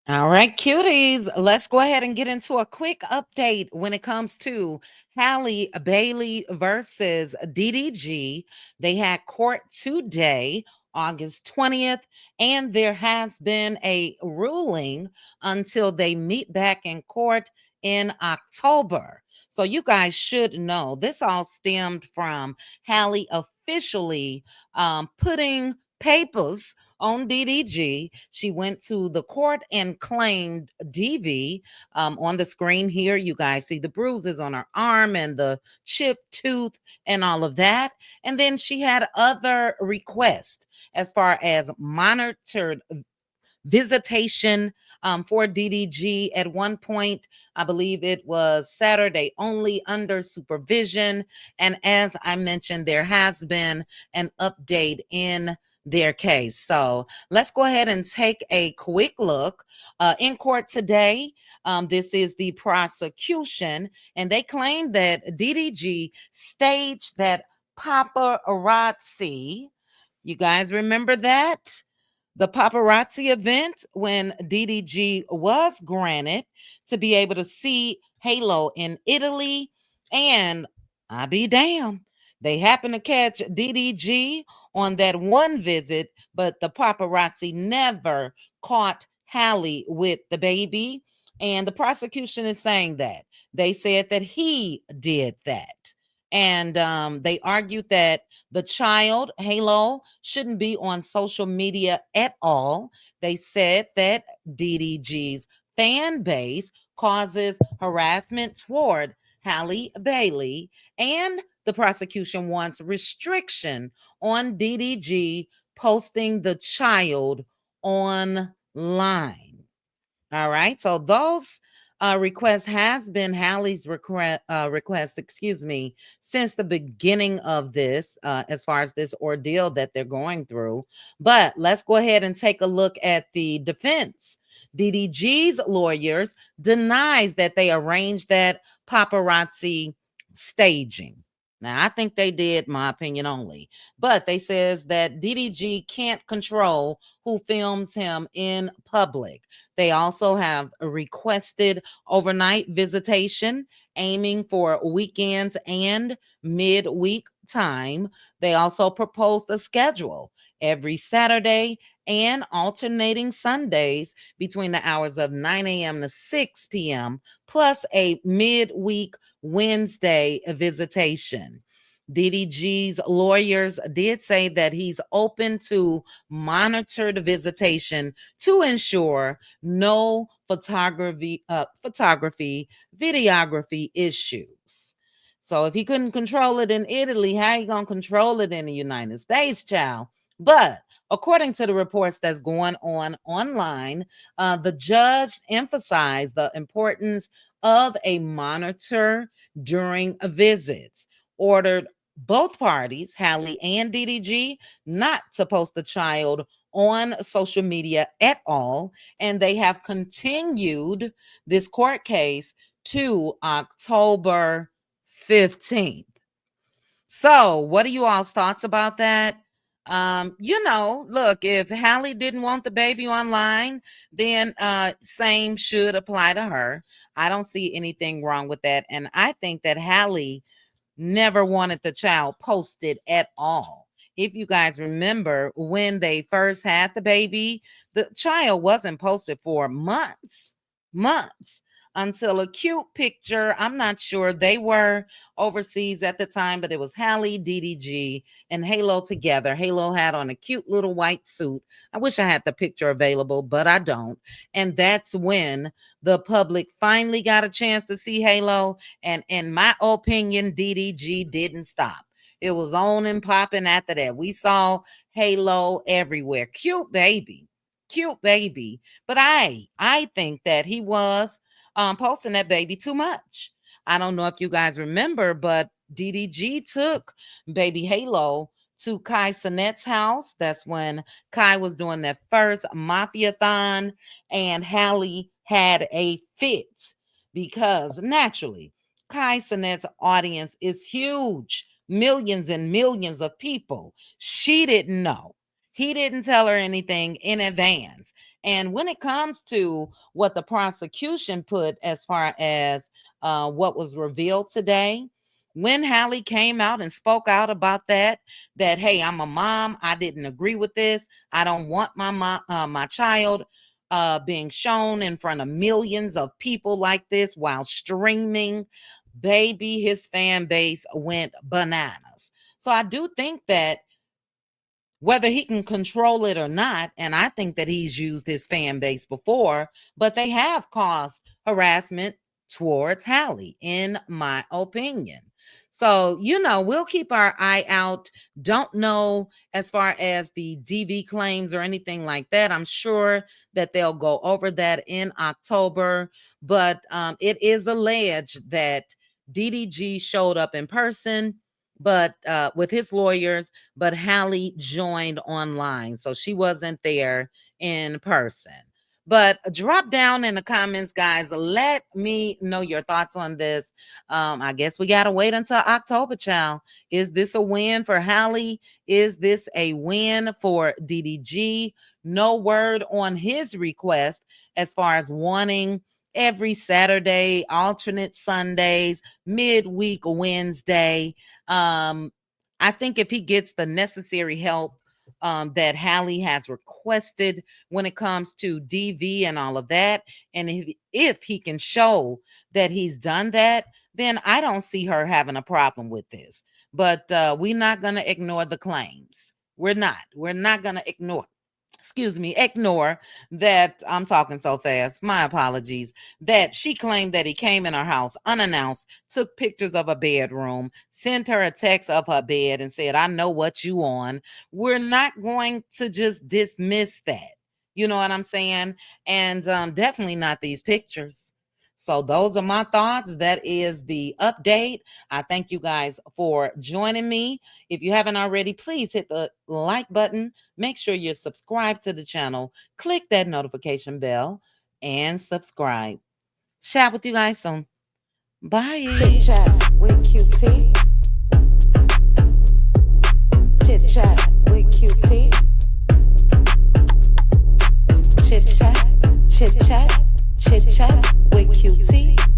All right, cuties, let's go ahead and get into a quick update when it comes to Halle Bailey versus DDG. They had court today, August 20th, and there has been a ruling until they meet back in court in October. So you guys should know this all stemmed from Halle officially putting papers on DDG. She went to the court and claimed DV. On the screen here, you guys see the bruises on her arm and the chipped tooth and all of that. And then she had other requests as far as monitored visitation for DDG. At one point, I believe it was Saturday only under supervision. And as I mentioned, there has been an update in their case. So let's go ahead and take a quick look. In court today, this is the prosecution, and they claim that DDG staged that paparazzi. You guys remember that? The paparazzi event when DDG was granted to be able to see Halo in Italy. And I be damn, they happened to catch DDG on that one visit, but the paparazzi never caught Halle with the baby. And the prosecution is saying that. They said that he did that. And they argued that the child, Halo, shouldn't be on social media at all. They said that DDG's fan base causes harassment toward Halle Bailey, and the prosecution wants restriction on DDG posting the child online. All right. So those requests has been Halle's request, excuse me, since the beginning of this, as far as this ordeal that they're going through. But let's go ahead and take a look at the defense. DDG's lawyers denies that they arranged that paparazzi staging. Now, I think they did, my opinion only. But they says that DDG can't control who films him in public. They also have requested overnight visitation, aiming for weekends and midweek time. They also proposed a schedule every Saturday and alternating Sundays between the hours of 9 a.m. to 6 p.m., plus a midweek Wednesday visitation. DDG's lawyers did say that he's open to monitored visitation to ensure no videography issues. So if he couldn't control it in Italy, how you gonna control it in the United States, child? But according to the reports that's going on online, the judge emphasized the importance of a monitor during visits, ordered both parties, Halle and DDG, not to post the child on social media at all. And they have continued this court case to October 15th. So, what are you all's thoughts about that? Look, if Halle didn't want the baby online, then same should apply to her. I don't see anything wrong with that. And I think that Halle never wanted the child posted at all. If you guys remember when they first had the baby, the child wasn't posted for months until a cute picture. I'm not sure they were overseas at the time, but it was Halle, DDG, and Halo together. Halo had on a cute little white suit. I wish I had the picture available, but I don't. And that's when the public finally got a chance to see Halo. And in my opinion, DDG didn't stop. It was on and popping after that. We saw Halo everywhere. Cute baby. Cute baby. But I think that he was posting that baby too much. I don't know if you guys remember, but DDG took baby Halo to Kai Sinet's house. That's when Kai was doing that first mafia-thon, and Halle had a fit because naturally, Kai Sinet's audience is huge, millions and millions of people. She didn't know. He didn't tell her anything in advance. And when it comes to what the prosecution put as far as what was revealed today, when Halle came out and spoke out about that hey, I'm a mom, I didn't agree with this, I don't want my child being shown in front of millions of people like this while streaming, baby, his fan base went bananas. So I do think that whether he can control it or not, and I think that he's used his fan base before, but they have caused harassment towards Halle, in my opinion. So, we'll keep our eye out. Don't know as far as the DV claims or anything like that. I'm sure that they'll go over that in October, but it is alleged that DDG showed up in person, but with his lawyers, but Halle joined online. So she wasn't there in person. But drop down in the comments, guys. Let me know your thoughts on this. I guess we got to wait until October, child. Is this a win for Halle? Is this a win for DDG? No word on his request as far as wanting every Saturday, alternate Sundays, midweek Wednesday. I think if he gets the necessary help that Halle has requested when it comes to DV and all of that, and if he can show that he's done that, then I don't see her having a problem with this. But we're not going to ignore the claims. We're not. We're not going to ignore that. I'm talking so fast. My apologies. That she claimed that he came in her house unannounced, took pictures of her bedroom, sent her a text of her bed and said, I know what you on. We're not going to just dismiss that. You know what I'm saying? And definitely not these pictures. So those are my thoughts. That is the update. I thank you guys for joining me. If you haven't already, please hit the like button. Make sure you're subscribed to the channel. Click that notification bell and subscribe. Chat with you guys soon. Bye. Chit chat with QT. Chit chat with QT. Chit chat, chit chat, chit chat with QT.